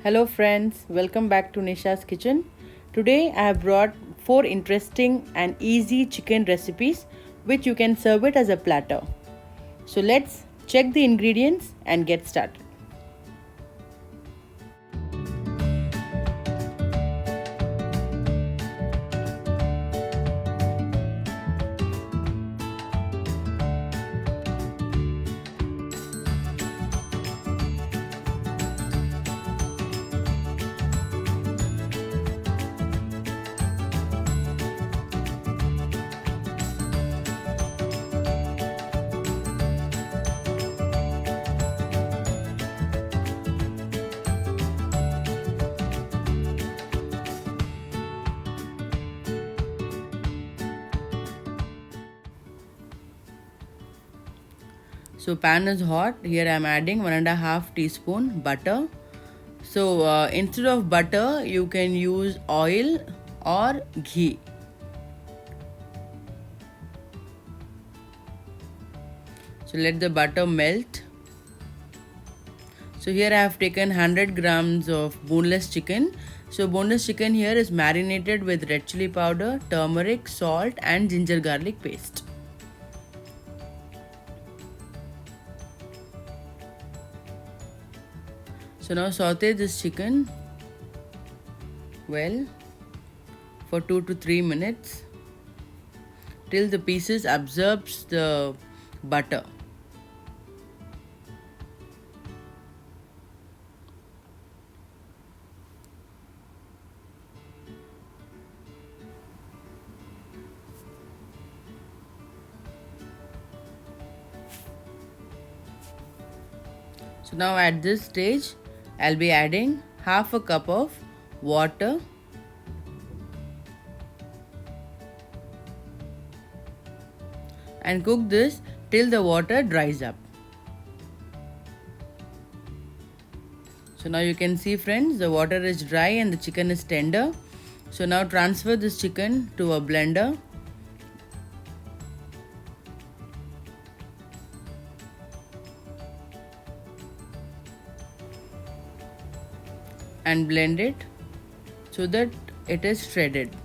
Hello friends, welcome back to Nisha's kitchen. Today I have brought 4 interesting and easy chicken recipes which you can serve it as a platter. So let's check the ingredients and get started. So pan is hot. Here I am adding 1.5 teaspoon butter. So instead of butter you can use oil or ghee. So let the butter melt. So here I have taken 100 grams of boneless chicken. So boneless chicken here is marinated with red chili powder, turmeric, salt and ginger garlic paste. So now saute this chicken well for 2 to 3 minutes till the pieces absorbs the butter. So now at this stage I'll be adding half a cup of water and cook this till the water dries up. So now you can see friends, the water is dry and the chicken is tender. So now transfer this chicken to a blender. And blend it so that it is shredded.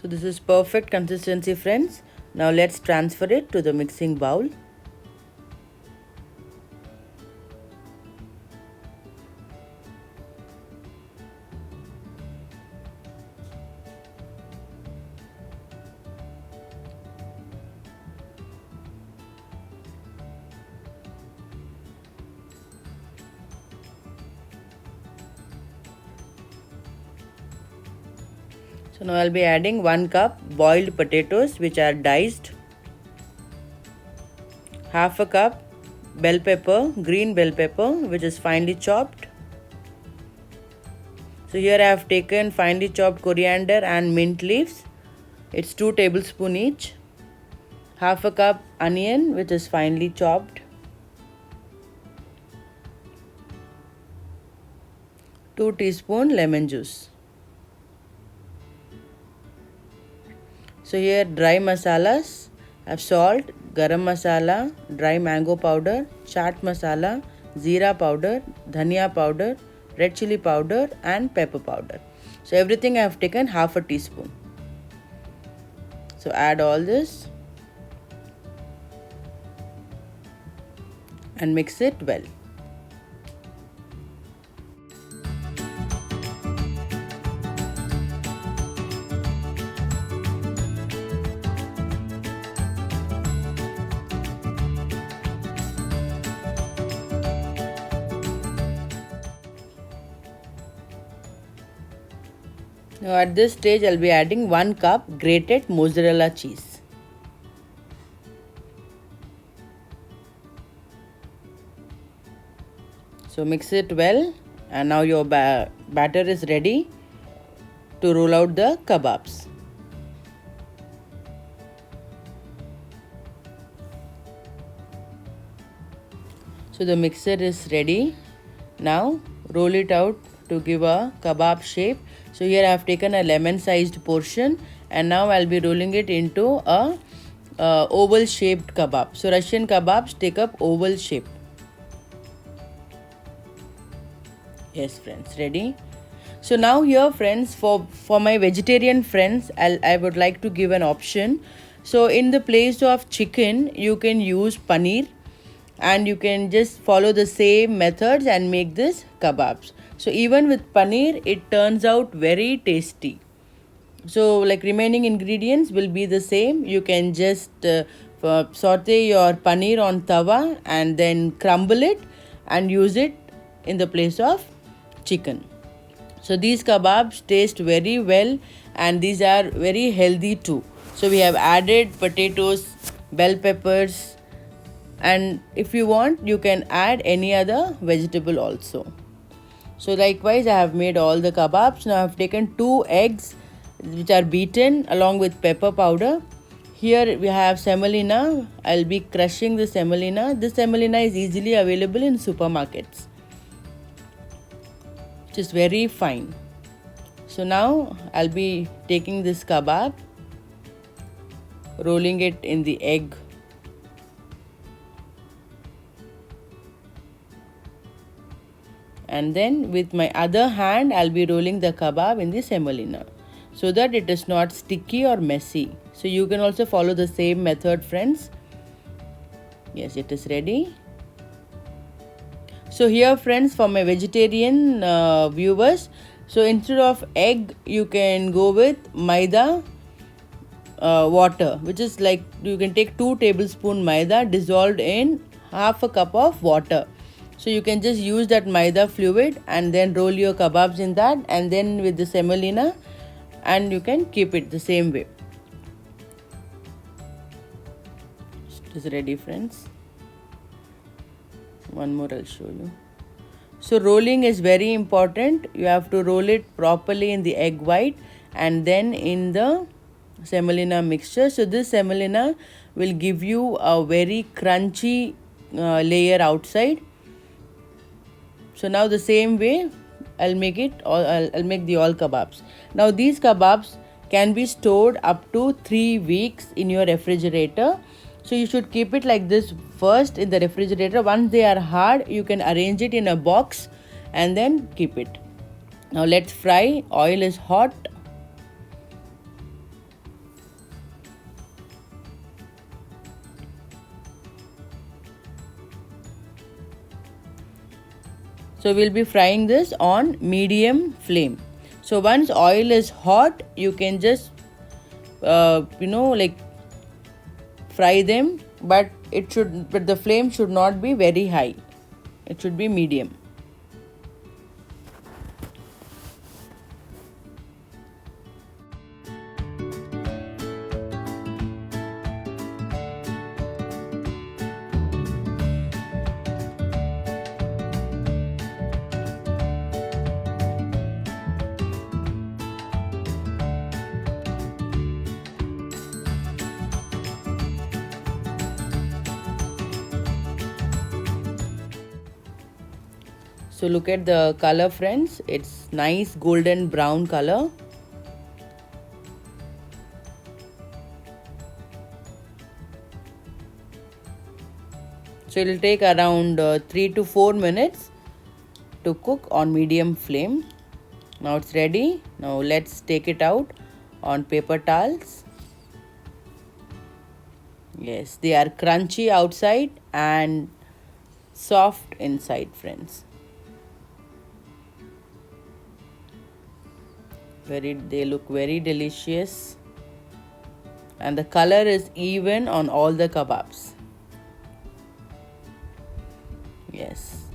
So this is perfect consistency friends. Now let's transfer it to the mixing bowl. So now I'll be adding 1 cup boiled potatoes which are diced, half a cup bell pepper, green bell pepper which is finely chopped. So here I have taken finely chopped coriander and mint leaves. It's 2 tablespoons each. Half a cup onion which is finely chopped. 2 teaspoons lemon juice. So here dry masalas, I have salt, garam masala, dry mango powder, chaat masala, zeera powder, dhania powder, red chili powder and pepper powder. So everything I have taken half a teaspoon. So add all this and mix it well. Now at this stage I'll be adding 1 cup grated mozzarella cheese. So mix it well and now your batter is ready to roll out the kebabs. So the mixer is ready. Now roll it out to give a kebab shape. So here I have taken a lemon sized portion and now I'll be rolling it into a oval shaped kebab. So Russian kebabs take up oval shape. Yes, friends, ready? So now here, friends, for my vegetarian friends, I would like to give an option. So in the place of chicken, you can use paneer, and you can just follow the same methods and make this kebabs. So even with paneer, it turns out very tasty. So like remaining ingredients will be the same. You can just saute your paneer on tawa and then crumble it and use it in the place of chicken. So these kebabs taste very well, and these are very healthy too. So we have added potatoes, bell peppers, and if you want you can add any other vegetable also. So likewise I have made all the kebabs. Now I have taken 2 eggs which are beaten along with pepper powder. Here we have semolina. I'll be crushing the semolina. This semolina is easily available in supermarkets. It is very fine. So now I'll be taking this kebab, rolling it in the egg, and then with my other hand I'll be rolling the kebab in the semolina so that it is not sticky or messy. So you can also follow the same method, friends. Yes, it is ready. So here, friends, for my vegetarian viewers, so instead of egg you can go with maida water, which is like you can take 2 tablespoon maida dissolved in half a cup of water. So you can just use that maida fluid and then roll your kebabs in that, and then with the semolina, and you can keep it the same way. It is ready, friends. One more I'll show you. So rolling is very important. You have to roll it properly in the egg white and then in the semolina mixture. So this semolina will give you a very crunchy layer outside. So now the same way I'll make the all kebabs. Now these kebabs can be stored up to 3 weeks in your refrigerator. So you should keep it like this first in the refrigerator. Once they are hard, you can arrange it in a box and then keep it. Now let's fry. Oil is hot. So we'll be frying this on medium flame. So once oil is hot, you can just like fry them, but the flame should not be very high. It should be medium. So look at the color, friends. It's nice golden brown color. So it will take around 3 to 4 minutes to cook on medium flame. Now it's ready. Now let's take it out on paper towels. Yes, they are crunchy outside and soft inside, friends. They look very delicious, and the color is even on all the kebabs. Yes.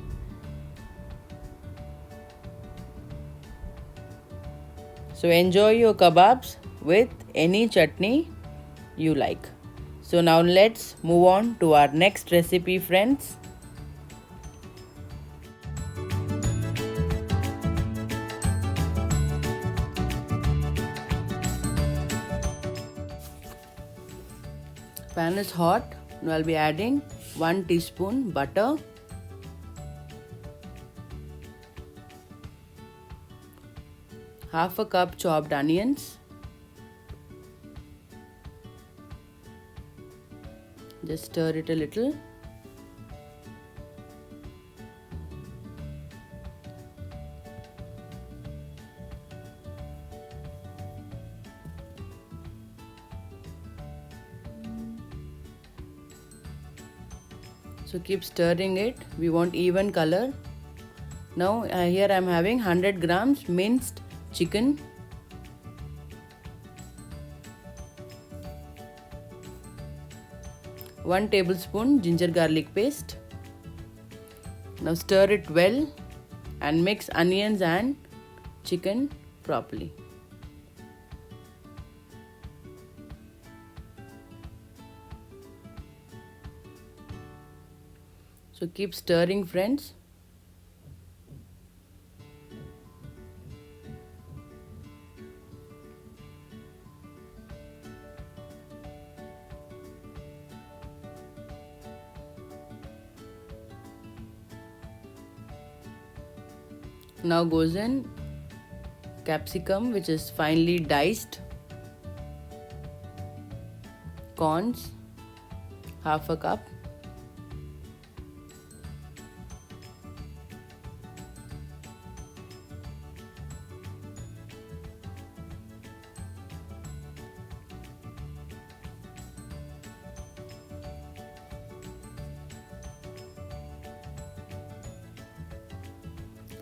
So enjoy your kebabs with any chutney you like. So now let's move on to our next recipe, friends. Pan is hot. Now I'll be adding 1 teaspoon butter, half a cup chopped onions, just stir it a little, So keep stirring it. We want even color. Now here I am having 100 grams minced chicken. One tablespoon ginger garlic paste. Now stir it well and mix onions and chicken properly. So keep stirring, friends. Now goes in capsicum, which is finely diced, corns, half a cup,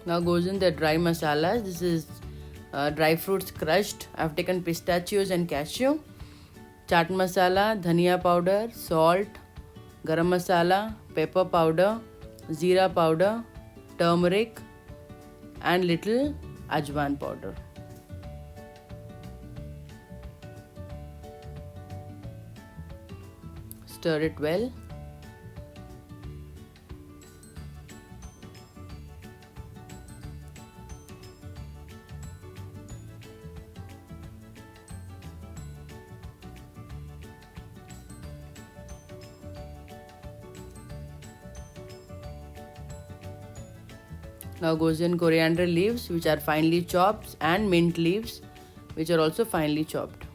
now goes in the dry masalas. This is dry fruits crushed. I have taken pistachios and cashew, chaat masala, dhania powder, salt, garam masala, pepper powder, jeera powder, turmeric and little ajwan powder. Stir it well. Now goes in coriander leaves, which are finely chopped, and mint leaves, which are also finely chopped.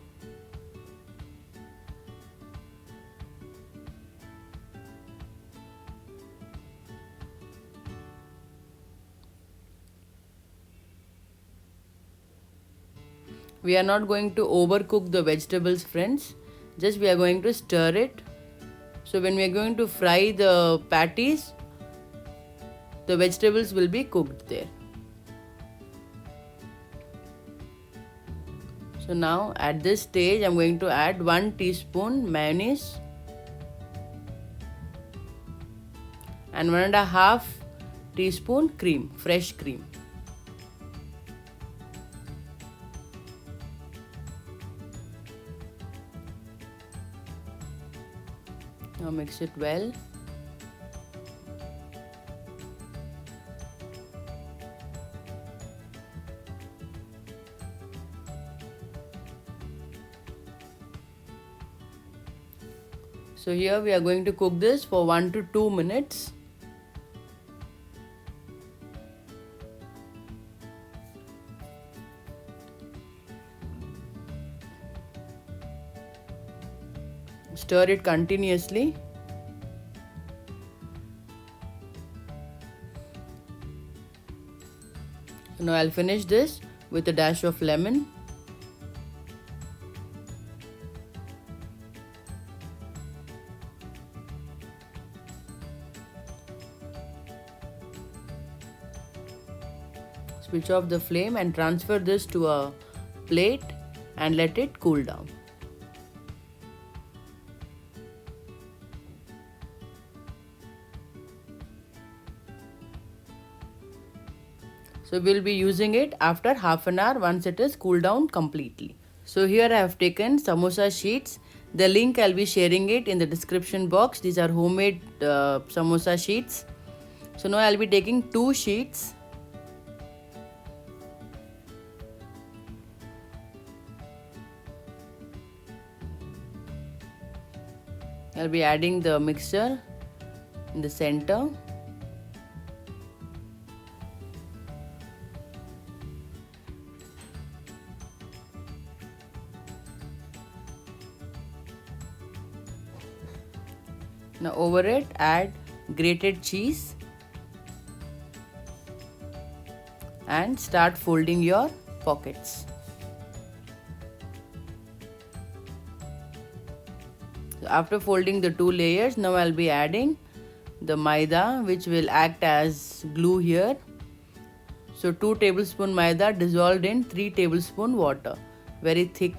We are not going to overcook the vegetables, friends. Just we are going to stir it. So when we are going to fry the patties, the vegetables will be cooked there. So now at this stage I am going to add 1 teaspoon mayonnaise and 1.5 teaspoon cream, fresh cream. Now mix it well. So here we are going to cook this for 1 to 2 minutes. Stir it continuously. Now I'll finish this with a dash of lemon. Switch off the flame and transfer this to a plate and let it cool down. So we'll be using it after half an hour once it is cooled down completely. So here I have taken samosa sheets. The link I'll be sharing it in the description box. These are homemade samosa sheets. So now I'll be taking 2 sheets. I'll be adding the mixture in the center. Now over it add grated cheese and start folding your pockets. After folding the 2 layers, now I'll be adding the maida, which will act as glue here. So 2 tablespoon maida dissolved in 3 tablespoon water. Very thick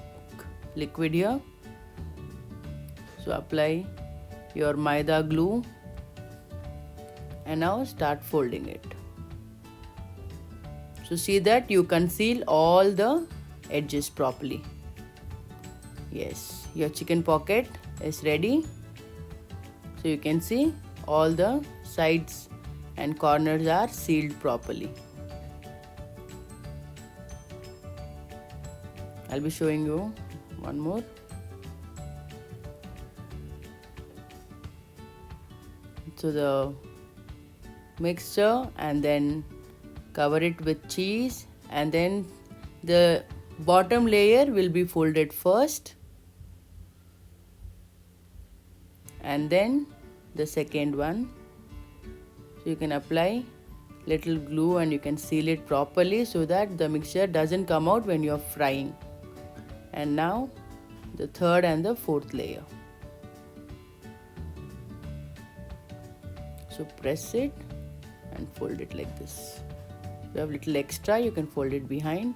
liquid here. So apply your maida glue and now start folding it. So see that you conceal all the edges properly. Yes, your chicken pocket is ready. So you can see all the sides and corners are sealed properly. I'll be showing you one more. So the mixture, and then cover it with cheese, and then the bottom layer will be folded first and then the second one. So you can apply little glue and you can seal it properly so that the mixture doesn't come out when you're frying. And now the third and the fourth layer. So press it and fold it like this. If you have little extra, you can fold it behind.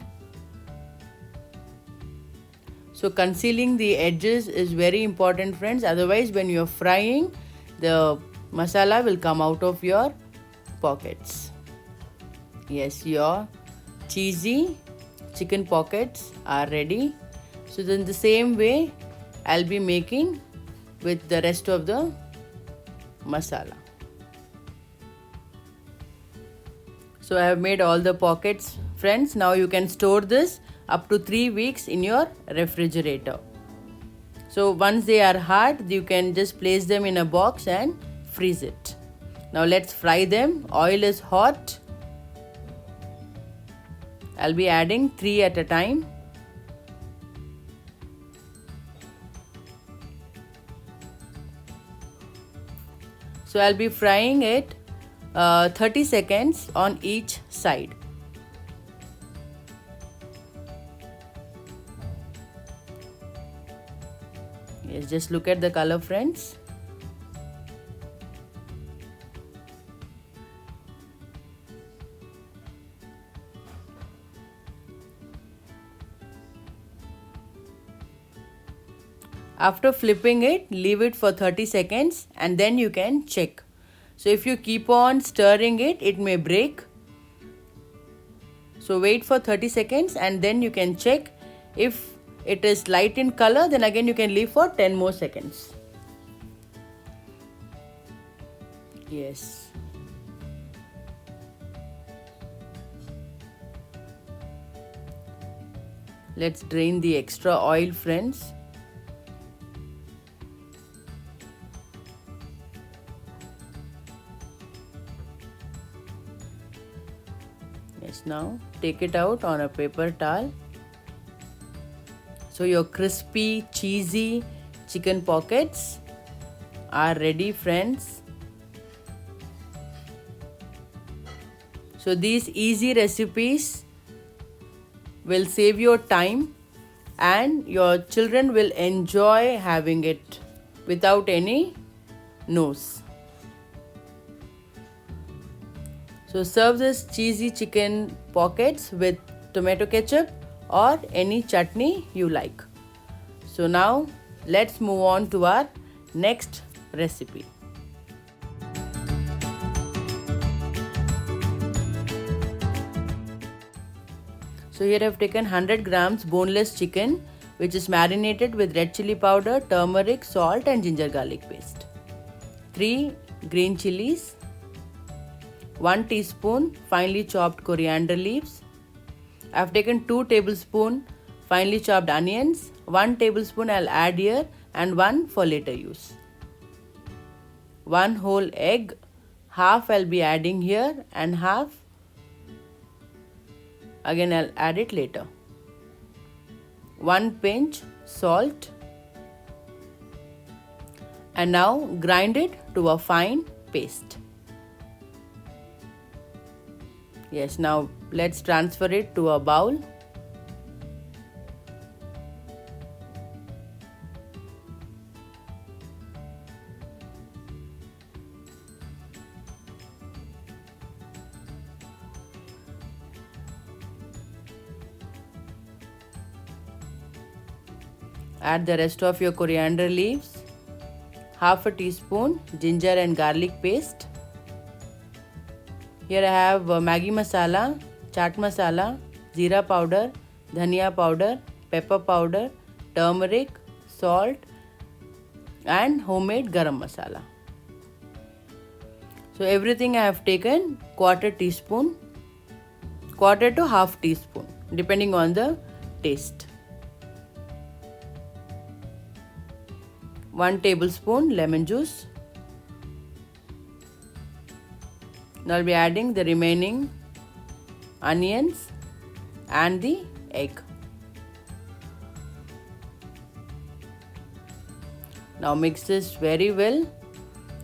So concealing the edges is very important, friends. Otherwise, when you're frying, the masala will come out of your pockets. Yes, your cheesy chicken pockets are ready. So then the same way, I'll be making with the rest of the masala. So I have made all the pockets, friends. Now you can store this up to 3 weeks in your refrigerator. So once they are hard, you can just place them in a box and freeze it. Now let's fry them. Oil is hot. I'll be adding 3 at a time. So I'll be frying it 30 seconds on each side. Yes, just look at the color, friends. After flipping it, leave it for 30 seconds and then you can check. So if you keep on stirring it, it may break. So wait for 30 seconds and then you can check. If it is light in color, then again you can leave for 10 more seconds. Yes. Let's drain the extra oil, friends. Yes, now take it out on a paper towel. So your crispy, cheesy chicken pockets are ready, friends. So these easy recipes will save your time and your children will enjoy having it without any nose. So serve this cheesy chicken pockets with tomato ketchup or any chutney you like. So now let's move on to our next recipe. So here I have taken 100 grams boneless chicken, which is marinated with red chili powder, turmeric, salt and ginger garlic paste. 3 green chilies, 1 teaspoon finely chopped coriander leaves. I have taken 2 tablespoons finely chopped onions, 1 tablespoon I'll add here and 1 for later use. 1 whole egg, half I'll be adding here and half again I'll add it later. 1 pinch salt. And now grind it to a fine paste. Yes, now let's transfer it to a bowl. Add the rest of your coriander leaves, half a teaspoon ginger and garlic paste. Here I have Maggi masala, chaat masala, jeera powder, dhania powder, pepper powder, turmeric, salt and homemade garam masala. So everything I have taken quarter teaspoon, quarter to half teaspoon depending on the taste. 1 tablespoon lemon juice. Now I'll be adding the remaining onions and the egg. Now mix this very well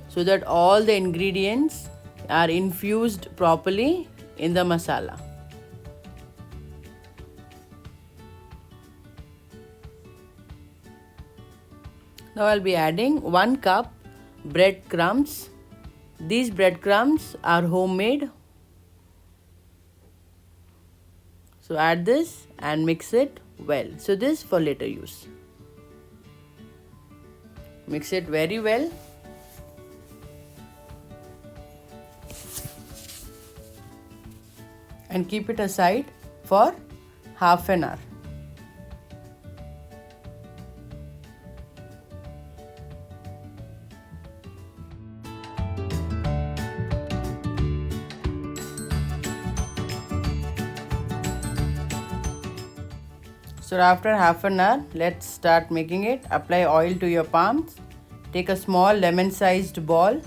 so that all the ingredients are infused properly in the masala. Now I'll be adding 1 cup breadcrumbs. These breadcrumbs are homemade. So add this and mix it well. So this for later use. Mix it very well. And keep it aside for half an hour. So after half an hour, let's start making it. Apply oil to your palms. Take a small lemon-sized ball.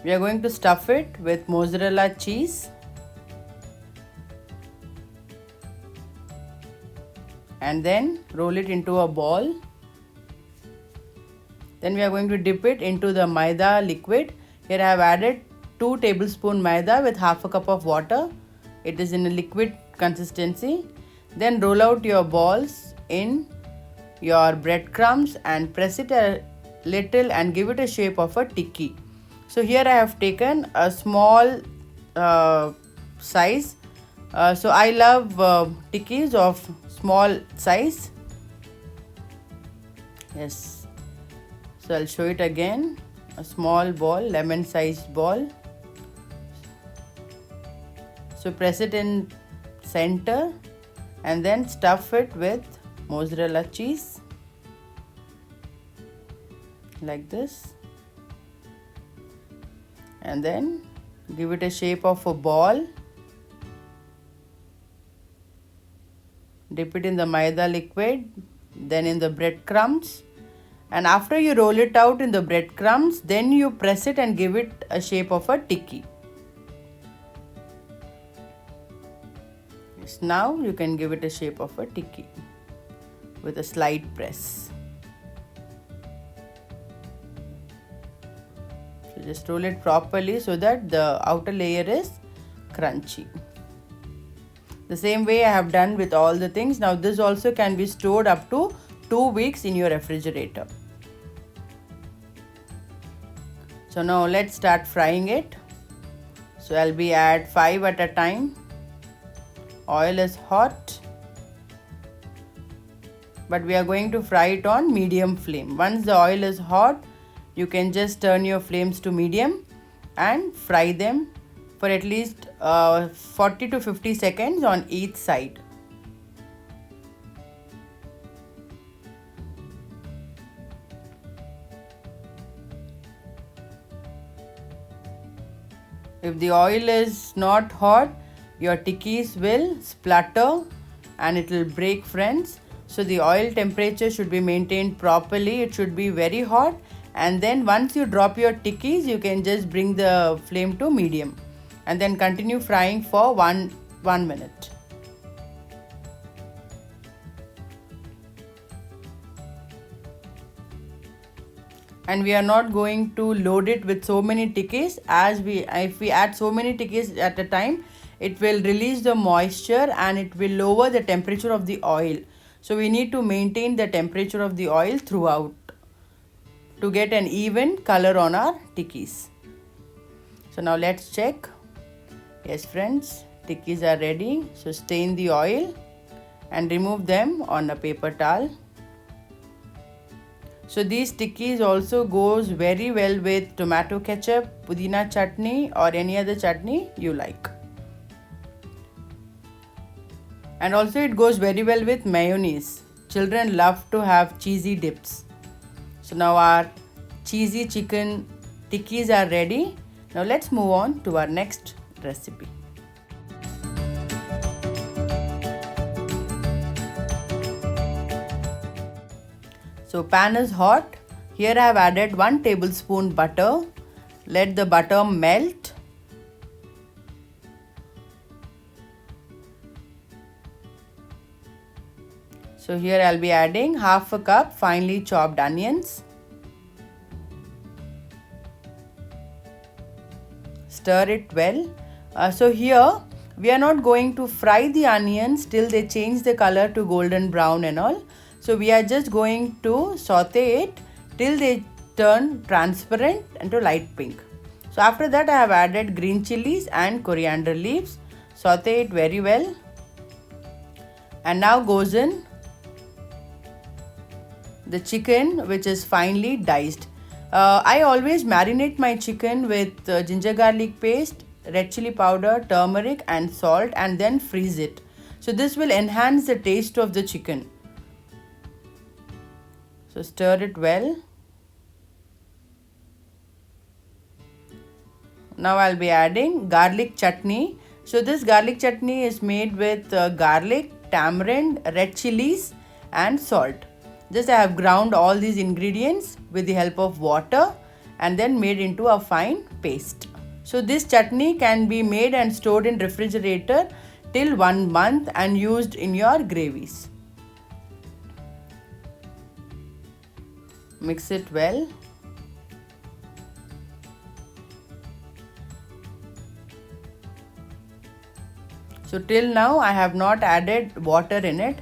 We are going to stuff it with mozzarella cheese. And then roll it into a ball. Then we are going to dip it into the maida liquid. Here I have added 2 tablespoon maida with half a cup of water. It is in a liquid consistency. Then roll out your balls in your breadcrumbs and press it a little and give it a shape of a tikki. So here I have taken a small size. So I love tikkis of small size. Yes. So I'll show it again. A small ball, lemon sized ball. So press it in center and then stuff it with mozzarella cheese like this, and then give it a shape of a ball. Dip it in the maida liquid, then in the breadcrumbs, and after you roll it out in the breadcrumbs, then you press it and give it a shape of a tikki. Now you can give it a shape of a tikki with a slight press. So just roll it properly so that the outer layer is crunchy. The same way I have done with all the things. Now this also can be stored up to 2 weeks in your refrigerator. So now let's start frying it. So I'll be add 5 at a time. Oil is hot, but we are going to fry it on medium flame. Once the oil is hot, you can just turn your flames to medium and fry them for at least 40 to 50 seconds on each side. If the oil is not hot, your tikkis will splutter and it will break, friends. So the oil temperature should be maintained properly. It should be very hot, and then once you drop your tikkis, you can just bring the flame to medium and then continue frying for one minute. And we are not going to load it with so many tikkis, as if we add so many tikkis at a time, it will release the moisture and it will lower the temperature of the oil. So we need to maintain the temperature of the oil throughout to get an even color on our tikkis. So now let's check. Yes friends, tikkis are ready. So stain the oil and remove them on a paper towel. So these tikkis also goes very well with tomato ketchup, pudina chutney or any other chutney you like. And also it goes very well with mayonnaise. Children love to have cheesy dips. So now our cheesy chicken tikkis are ready. Now let's move on to our next recipe. So pan is hot. Here I have added 1 tablespoon butter. Let the butter melt. So here I'll be adding half a cup finely chopped onions. Stir it well. So here we are not going to fry the onions till they change the color to golden brown and all. So we are just going to saute it till they turn transparent and to light pink. So after that I have added green chilies and coriander leaves. Saute it very well. And now goes in the chicken, which is finely diced. I always marinate my chicken with ginger garlic paste, red chili powder, turmeric and salt, and then freeze it. So this will enhance the taste of the chicken. So stir it well. Now I'll be adding garlic chutney. So this garlic chutney is made with garlic, tamarind, red chilies and salt. Just I have ground all these ingredients with the help of water and then made into a fine paste. So this chutney can be made and stored in refrigerator till 1 month and used in your gravies. Mix it well. So till now I have not added water in it.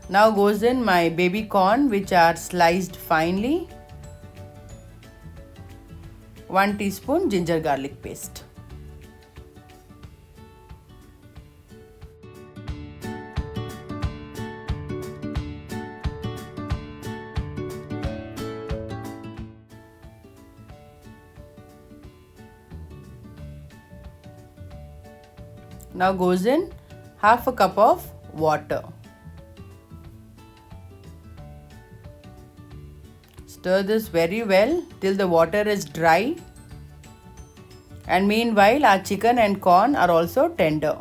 Now goes in my baby corn, which are sliced finely. 1 teaspoon ginger garlic paste. Now goes in half a cup of water. Stir this very well till the water is dry. And meanwhile our chicken and corn are also tender.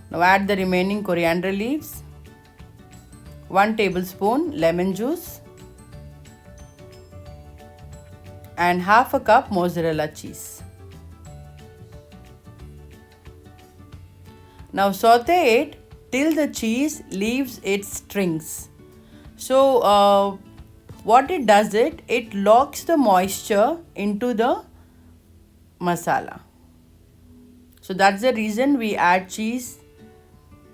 Now add the remaining coriander leaves, 1 tablespoon lemon juice and half a cup mozzarella cheese. Now saute it till the cheese leaves its strings. So what it does, it locks the moisture into the masala. So that's the reason we add cheese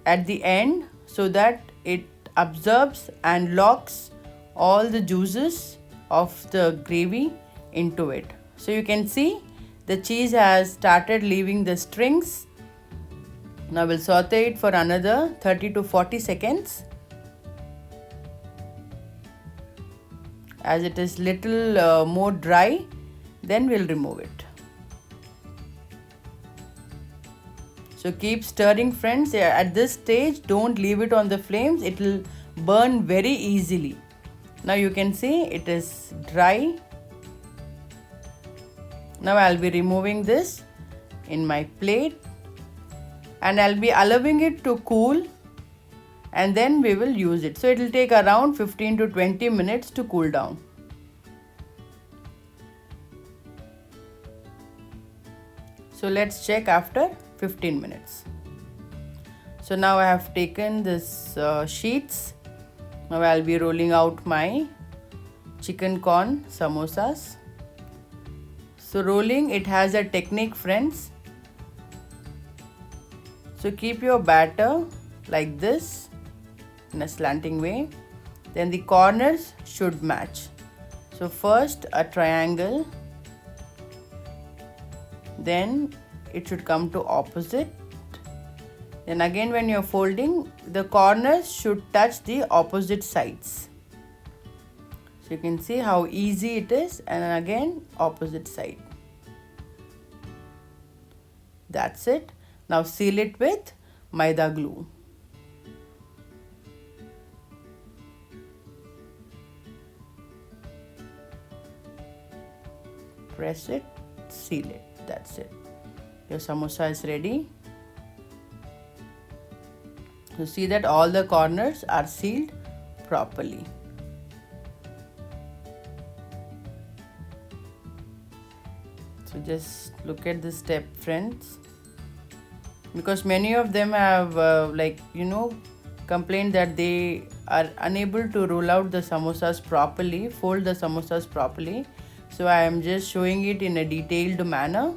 at the end, so that it absorbs and locks all the juices of the gravy into it. So you can see the cheese has started leaving the strings. Now we'll saute it for another 30 to 40 seconds. As it is little more dry, then we'll remove it. So keep stirring, friends. At this stage, don't leave it on the flames. It will burn very easily. Now you can see it is dry. Now I'll be removing this in my plate and I'll be allowing it to cool and then we will use it. So it will take around 15 to 20 minutes to cool down. So let's check after 15 minutes. So now I have taken this sheets. Now I'll be rolling out my chicken corn samosas. So rolling, it has a technique, friends. So keep your batter like this in a slanting way. Then the corners should match. So first a triangle, then it should come to opposite. Then again when you're folding, the corners should touch the opposite sides. So you can see how easy it is, and again opposite side. That's it. Now seal it with maida glue. Press it, seal it. That's it. Your samosa is ready. So see that all the corners are sealed properly. So just look at this step, friends, because many of them have complained that they are unable to roll out the samosas properly, fold the samosas properly. So I am just showing it in a detailed manner.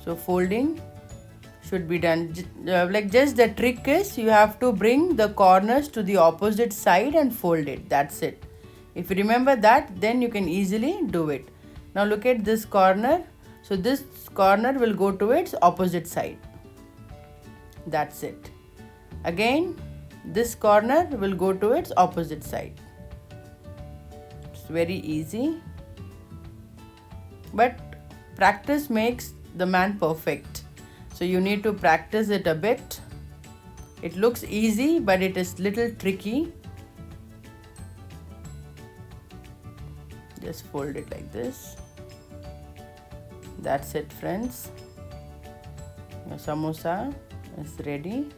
So folding should be done just the trick is you have to bring the corners to the opposite side and fold it. That's it. If you remember that, then you can easily do it. Now look at this corner. So this corner will go to its opposite side. That's it. Again, this corner will go to its opposite side. It's very easy, but practice makes the man perfect. So you need to practice it a bit. It looks easy, but it is little tricky. Just fold it like this. That's it, friends. Your samosa is ready.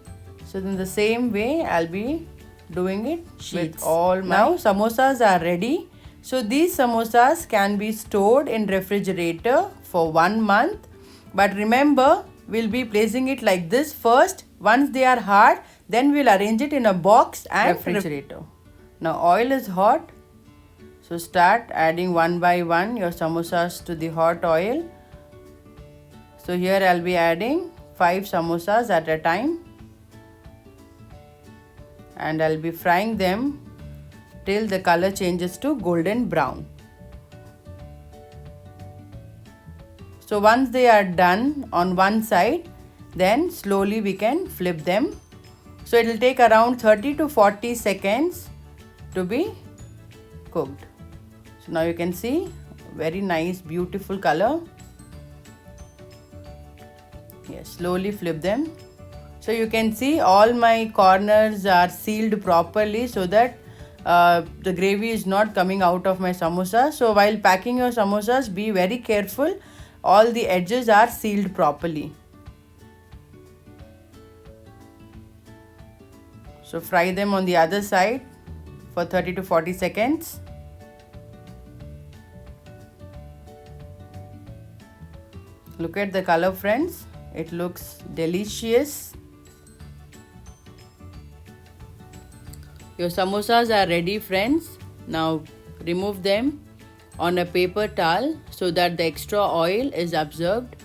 So in the same way, I'll be doing it with all my... Now samosas are ready. So these samosas can be stored in refrigerator for 1 month. But remember, we'll be placing it like this first. Once they are hard, then we'll arrange it in a box and refrigerator. Now oil is hot. So start adding one by one your samosas to the hot oil. So here I'll be adding 5 samosas at a time. And I'll be frying them till the color changes to golden brown. So once they are done on one side, then slowly we can flip them. So it will take around 30 to 40 seconds to be cooked. So now you can see very nice, beautiful color. Yes, slowly flip them. So you can see all my corners are sealed properly so that the gravy is not coming out of my samosa. So while packing your samosas, be very careful. All the edges are sealed properly. So fry them on the other side for 30 to 40 seconds. Look at the color, friends. It looks delicious. Your samosas are ready, friends. Now remove them on a paper towel so that the extra oil is absorbed.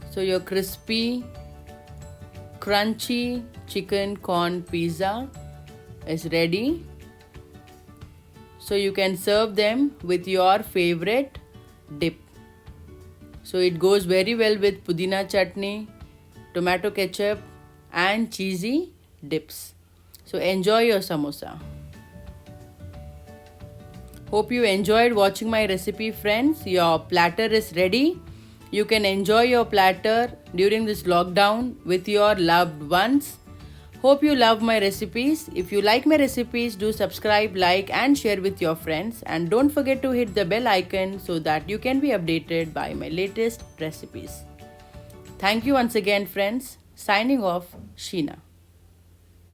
So your crispy, crunchy chicken corn pizza is ready. So you can serve them with your favorite dip. So it goes very well with pudina chutney, tomato ketchup and cheesy dips. So enjoy your samosa. Hope you enjoyed watching my recipe, friends. Your platter is ready. You can enjoy your platter during this lockdown with your loved ones. Hope you love my recipes. If you like my recipes, do subscribe, like and share with your friends. And don't forget to hit the bell icon so that you can be updated by my latest recipes. Thank you once again, friends. Signing off, Sheena.